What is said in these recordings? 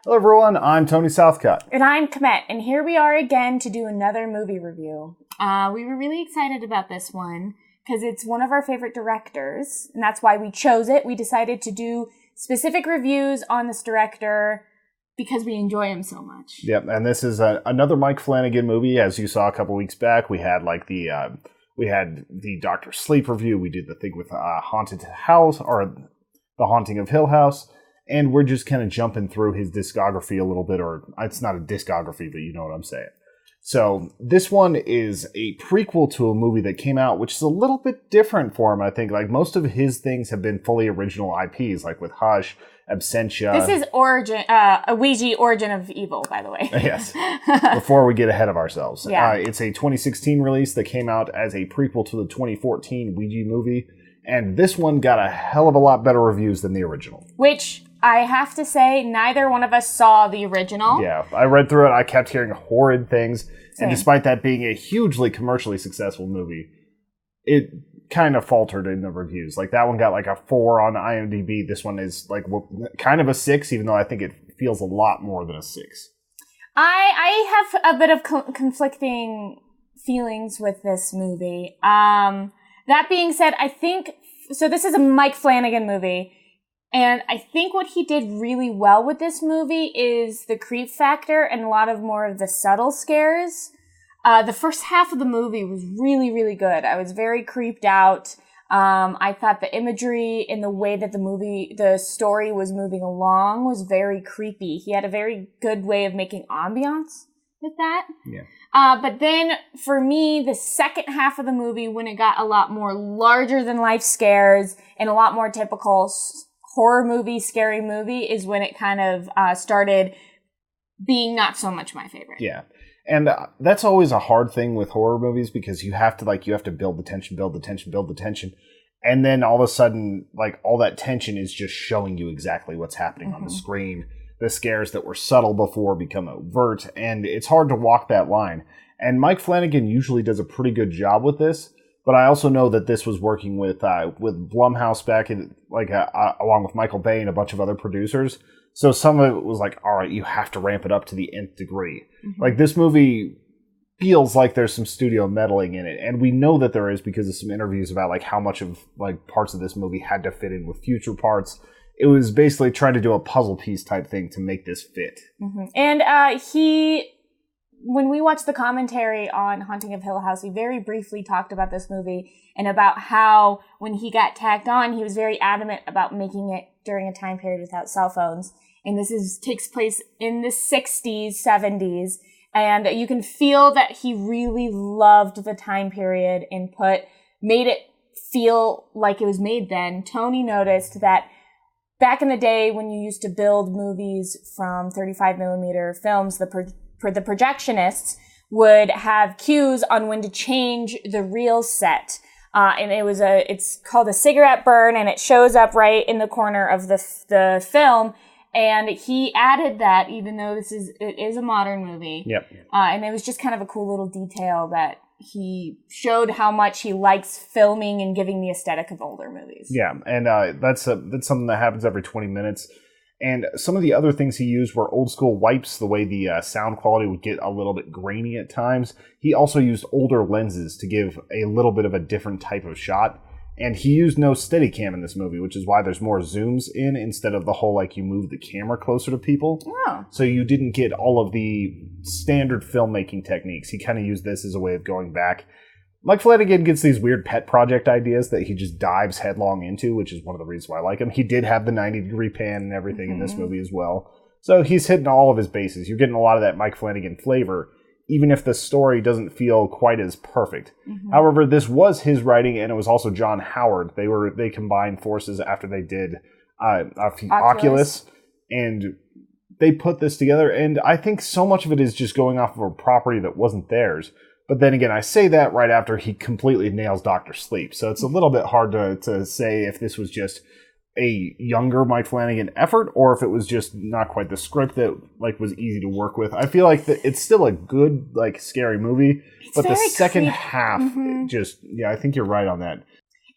Hello everyone, I'm Tony Southcott. And I'm Komette, and here we are again to do another movie review. We were really excited about this one because it's one of our favorite directors, and that's why we chose it. We decided to do specific reviews on this director because we enjoy him so much. Yep, and this is another Mike Flanagan movie. As you saw a couple weeks back, we had the Dr. Sleep review. We did the thing with Haunted House, or The Haunting of Hill House. And we're just kind of jumping through his discography a little bit, or it's not a discography, but you know what I'm saying. So this one is a prequel to a movie that came out, which is a little bit different for him, I think. Like, most of his things have been fully original IPs, like with Hush, Absentia. This is Ouija, Origin of Evil, by the way. Yes. Before we get ahead of ourselves. Yeah. It's a 2016 release that came out as a prequel to the 2014 Ouija movie. And this one got a hell of a lot better reviews than the original. Which, I have to say, neither one of us saw the original. Yeah, I read through it. I kept hearing horrid things. Same. And despite that being a hugely commercially successful movie, it kind of faltered in the reviews. Like, that one got like a 4 on IMDb. This one is like kind of a 6, even though I think it feels a lot more than a 6. I have a bit of conflicting feelings with this movie. That being said, I think, so this is a Mike Flanagan movie, and I think what he did really well with this movie is the creep factor and a lot of more of the subtle scares. The first half of the movie was really, really good. I was very creeped out. I thought the imagery and the way that the story was moving along was very creepy. He had a very good way of making ambiance with that. Yeah. But then, for me, the second half of the movie, when it got a lot more larger-than-life scares and a lot more typical horror movie, scary movie, is when it kind of started being not so much my favorite. Yeah. And that's always a hard thing with horror movies, because you have to build the tension. And then all of a sudden, like, all that tension is just showing you exactly what's happening on the screen. The scares that were subtle before become overt, and it's hard to walk that line. And Mike Flanagan usually does a pretty good job with this, but I also know that this was working with Blumhouse back in, along with Michael Bay and a bunch of other producers. So some of it was like, all right, you have to ramp it up to the nth degree. Mm-hmm. Like, this movie feels like there's some studio meddling in it, and we know that there is because of some interviews about like how much of like parts of this movie had to fit in with future parts. It was basically trying to do a puzzle piece type thing to make this fit. Mm-hmm. And when we watched the commentary on Haunting of Hill House, he very briefly talked about this movie and about how when he got tagged on, he was very adamant about making it during a time period without cell phones. And this takes place in the 60s, 70s. And you can feel that he really loved the time period and made it feel like it was made then. Tony noticed that back in the day, when you used to build movies from 35 millimeter films, the projectionists would have cues on when to change the reel set. And it's called a cigarette burn, and it shows up right in the corner of the film. And he added that, even though it is a modern movie. Yep. And it was just kind of a cool little detail that he showed how much he likes filming and giving the aesthetic of older movies. Yeah, and that's something that happens every 20 minutes. And some of the other things he used were old school wipes, the way the sound quality would get a little bit grainy at times. He also used older lenses to give a little bit of a different type of shot. And he used no Steadicam in this movie, which is why there's more zooms in instead of the whole, like, you move the camera closer to people. Oh. So you didn't get all of the standard filmmaking techniques. He kind of used this as a way of going back. Mike Flanagan gets these weird pet project ideas that he just dives headlong into, which is one of the reasons why I like him. He did have the 90-degree pan and everything in this movie as well. So he's hitting all of his bases. You're getting a lot of that Mike Flanagan flavor, even if the story doesn't feel quite as perfect. Mm-hmm. However, this was his writing, and it was also John Howard. They combined forces after they did Oculus, and they put this together, and I think so much of it is just going off of a property that wasn't theirs. But then again, I say that right after he completely nails Dr. Sleep, so it's a little bit hard to say if this was just a younger Mike Flanagan effort, or if it was just not quite the script that like was easy to work with. I feel like it's still a good, like, scary movie, but the second half I think you're right on that.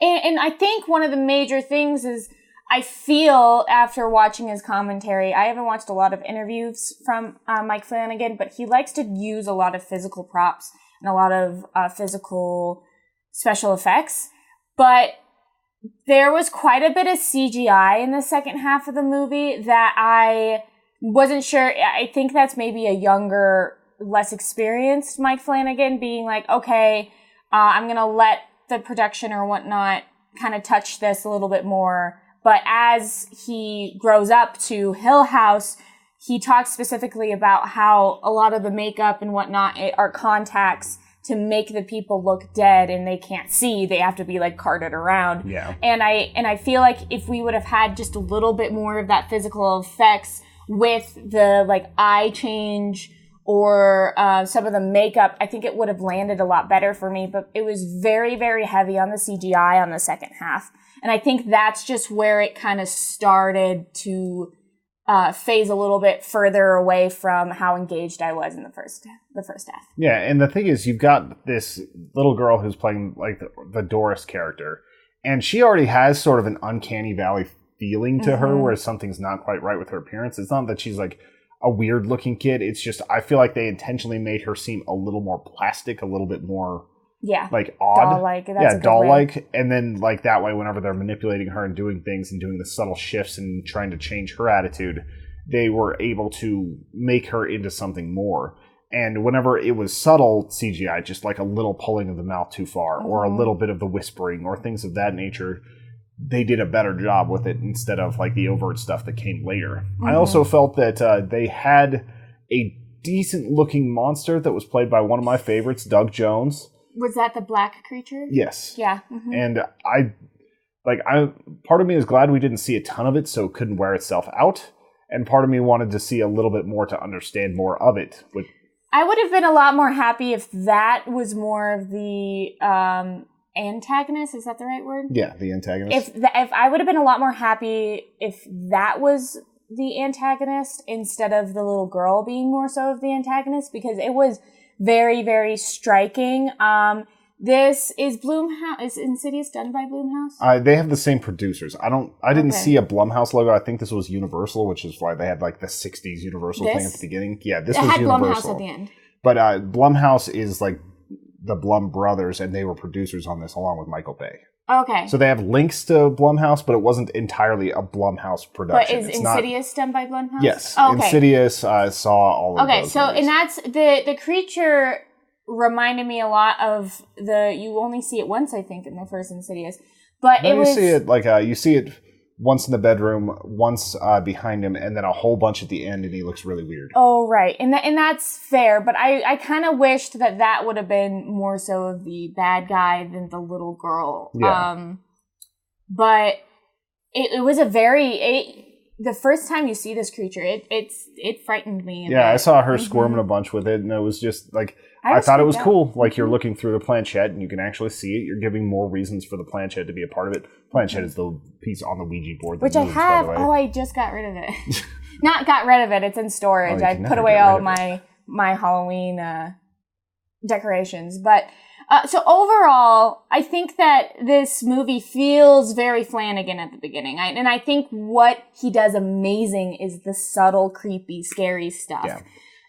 And I think one of the major things is I feel after watching his commentary, I haven't watched a lot of interviews from Mike Flanagan, but he likes to use a lot of physical props and a lot of physical special effects. But there was quite a bit of CGI in the second half of the movie that I wasn't sure. I think that's maybe a younger, less experienced Mike Flanagan being like, okay, I'm going to let the production or whatnot kind of touch this a little bit more. But as he grows up to Hill House, he talks specifically about how a lot of the makeup and whatnot are contacts to make the people look dead and they can't see. They have to be like carted around. Yeah. And I feel like if we would have had just a little bit more of that physical effects with the like eye change or some of the makeup, I think it would have landed a lot better for me. But it was very, very heavy on the CGI on the second half. And I think that's just where it kind of started to phase a little bit further away from how engaged I was in the first half. Yeah, and the thing is, you've got this little girl who's playing like the Doris character, and she already has sort of an uncanny valley feeling to her, where something's not quite right with her appearance. It's not that she's like a weird looking kid. It's just I feel like they intentionally made her seem a little more plastic, a little bit more. Yeah. Like odd. Doll-like. Doll-like. And then like that way, whenever they're manipulating her and doing things and doing the subtle shifts and trying to change her attitude, they were able to make her into something more. And whenever it was subtle CGI, just like a little pulling of the mouth too far or a little bit of the whispering or things of that nature, they did a better job with it instead of like the overt stuff that came later. I also felt that they had a decent looking monster that was played by one of my favorites, Doug Jones. Was that the black creature? Yes. Yeah. And part of me is glad we didn't see a ton of it, so it couldn't wear itself out. And part of me wanted to see a little bit more to understand more of it. I would have been a lot more happy if that was more of the antagonist. Is that the right word? Yeah, the antagonist. If I would have been a lot more happy if that was the antagonist instead of the little girl being more so of the antagonist, because it was very, very striking. This is Blumhouse. Is Insidious done by Blumhouse? They have the same producers. I didn't see a Blumhouse logo. I think this was Universal, which is why they had like the 60s Universal thing at the beginning. Yeah, this was had Universal. Blumhouse at the end. But Blumhouse is like the Blum brothers, and they were producers on this along with Michael Bay. Okay. So they have links to Blumhouse, but it wasn't entirely a Blumhouse production. But is Insidious done by Blumhouse? Yes. Oh, okay. Insidious, Saw, all of those. Okay, so movies. and that's the creature reminded me a lot of you only see it once, I think, in the first Insidious. But you see it like you see it once in the bedroom, once behind him, and then a whole bunch at the end, and he looks really weird. Oh, right. And that's fair, but I kind of wished that would have been more so of the bad guy than the little girl. Yeah. But it was the first time you see this creature, it frightened me. Yeah, I saw her squirming a bunch with it, and it was just like, I thought it was cool. Like, you're looking through the planchette, and you can actually see it. You're giving more reasons for the planchette to be a part of it. Planchette is the piece on the Ouija board. Which moves, I have. By the way. Oh, I just got rid of it. Not got rid of it. It's in storage. I put away all my Halloween decorations. But so overall, I think that this movie feels very Flanagan at the beginning. And I think what he does amazing is the subtle, creepy, scary stuff. Yeah.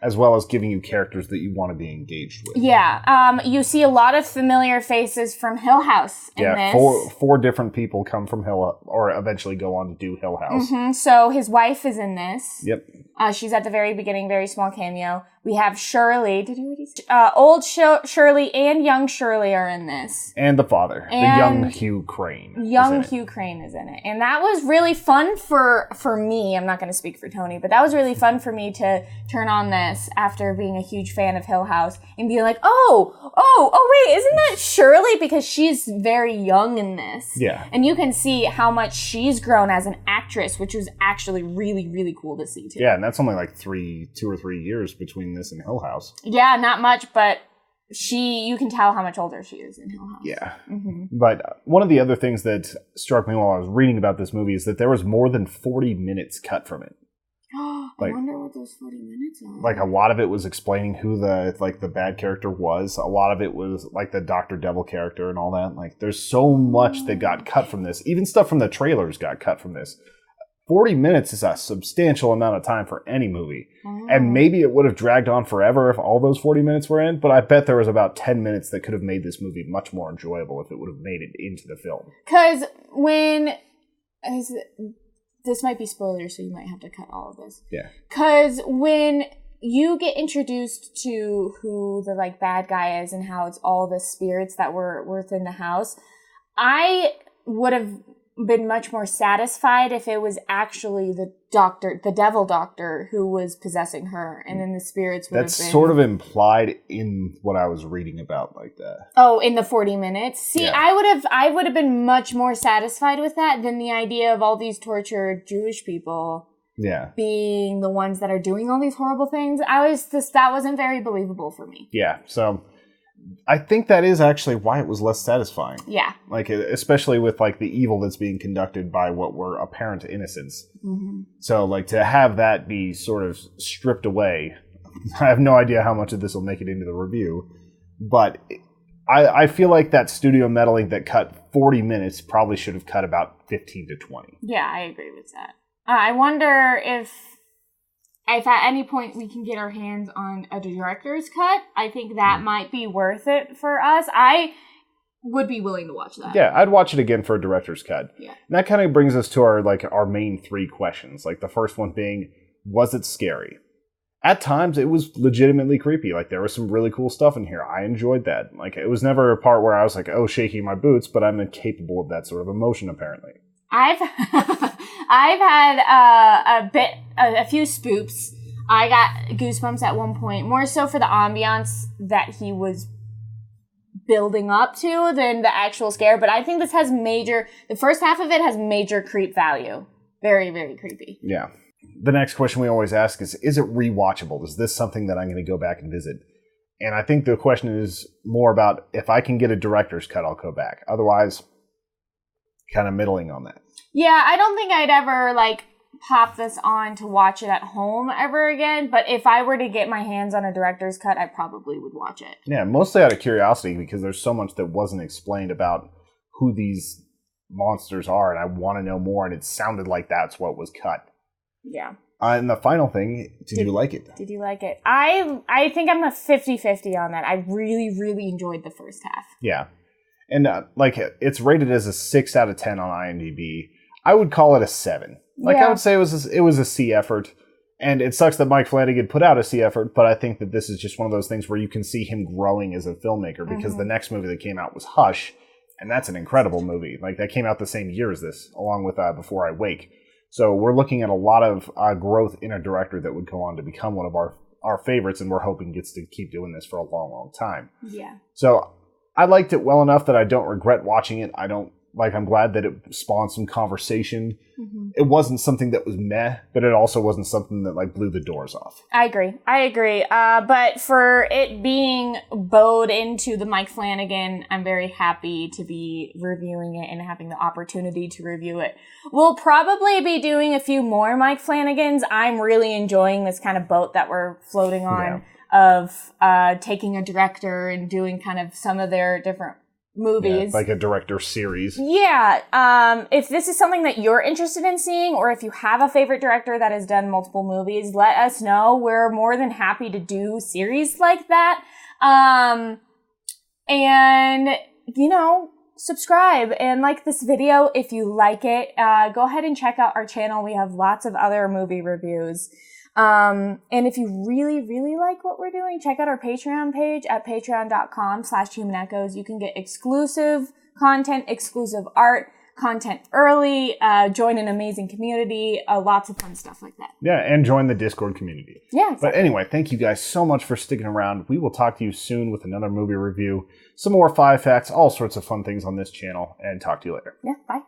As well as giving you characters that you want to be engaged with. Yeah. You see a lot of familiar faces from Hill House in this. Four different people come from Hill, or eventually go on to do Hill House. So his wife is in this. Yep. She's at the very beginning, very small cameo. We have Shirley. Did you already say? Old Shirley and young Shirley are in this. And the father, the young Hugh Crane. Young Hugh Crane is in it. And that was really fun for me. I'm not going to speak for Tony, but that was really fun for me to turn on this after being a huge fan of Hill House and be like, oh, wait, isn't that Shirley? Because she's very young in this. Yeah. And you can see how much she's grown as an actress, which was actually really, really cool to see too. Yeah, and that's only like 2 or 3 years between this and Hill House. Yeah, not much, but you can tell how much older she is in Hill House. Yeah. But one of the other things that struck me while I was reading about this movie is that there was more than 40 minutes cut from it. I wonder what those 40 minutes are. Like, a lot of it was explaining who the bad character was. A lot of it was, like, the Dr. Devil character and all that. Like, there's so much that got cut from this. Even stuff from the trailers got cut from this. 40 minutes is a substantial amount of time for any movie. And maybe it would have dragged on forever if all those 40 minutes were in, but I bet there was about 10 minutes that could have made this movie much more enjoyable if it would have made it into the film. Because this might be spoilers, so you might have to cut all of this. Yeah. Because when you get introduced to who the, like, bad guy is and how it's all the spirits that were within the house, I would have been much more satisfied if it was actually the devil doctor who was possessing her, and then the spirits would have been... That's sort of implied in what I was reading about like that. Oh, in the 40 minutes? See, yeah. I would have been much more satisfied with that than the idea of all these tortured Jewish people being the ones that are doing all these horrible things. That wasn't very believable for me. Yeah, so... I think that is actually why it was less satisfying. Yeah. Like, especially with, like, the evil that's being conducted by what were apparent innocents. Mm-hmm. So, like, to have that be sort of stripped away, I have no idea how much of this will make it into the review, but I feel like that studio meddling that cut 40 minutes probably should have cut about 15 to 20. Yeah, I agree with that. I wonder if at any point we can get our hands on a director's cut. I think that might be worth it for us. I would be willing to watch that. Yeah, I'd watch it again for a director's cut. Yeah. And that kind of brings us to our main three questions. Like, the first one being, was it scary? At times, it was legitimately creepy. Like, there was some really cool stuff in here. I enjoyed that. Like, it was never a part where I was like, oh, shaking my boots, but I'm incapable of that sort of emotion, apparently. I've had a few spoops. I got goosebumps at one point, more so for the ambiance that he was building up to than the actual scare. But I think this has the first half of it has major creep value. Very, very creepy. Yeah. The next question we always ask is it rewatchable? Is this something that I'm going to go back and visit? And I think the question is more about, if I can get a director's cut, I'll go back. Otherwise, kind of middling on that. Yeah, I don't think I'd ever, pop this on to watch it at home ever again. But if I were to get my hands on a director's cut, I probably would watch it. Yeah, mostly out of curiosity, because there's so much that wasn't explained about who these monsters are, and I want to know more, and it sounded like that's what was cut. Yeah. And the final thing, did you like it? Did you like it? I think I'm a 50-50 on that. I really, really enjoyed the first half. Yeah. And, it's rated as a 6 out of 10 on IMDb. I would call it a 7. I would say it was a C effort. And it sucks that Mike Flanagan put out a C effort, but I think that this is just one of those things where you can see him growing as a filmmaker, because the next movie that came out was Hush, and that's an incredible movie. That came out the same year as this, along with Before I Wake. So we're looking at a lot of growth in a director that would go on to become one of our favorites, and we're hoping gets to keep doing this for a long, long time. Yeah. So I liked it well enough that I don't regret watching it. I'm glad that it spawned some conversation. Mm-hmm. It wasn't something that was meh, but it also wasn't something that blew the doors off. I agree. But for it being bowed into the Mike Flanagan, I'm very happy to be reviewing it and having the opportunity to review it. We'll probably be doing a few more Mike Flanagans. I'm really enjoying this kind of boat that we're floating on of taking a director and doing kind of some of their different movies. Yeah, like a director series. Yeah. If this is something that you're interested in seeing, or if you have a favorite director that has done multiple movies, let us know. We're more than happy to do series like that. And, subscribe and like this video if you like it. Go ahead and check out our channel. We have lots of other movie reviews. And if you really, really like what we're doing, check out our Patreon page at patreon.com/humanechoes. You can get exclusive content, exclusive art, content early, join an amazing community, lots of fun stuff like that. Yeah, and join the Discord community. Yeah. Exactly. But anyway, thank you guys so much for sticking around. We will talk to you soon with another movie review, some more 5 facts, all sorts of fun things on this channel, and talk to you later. Yeah, bye.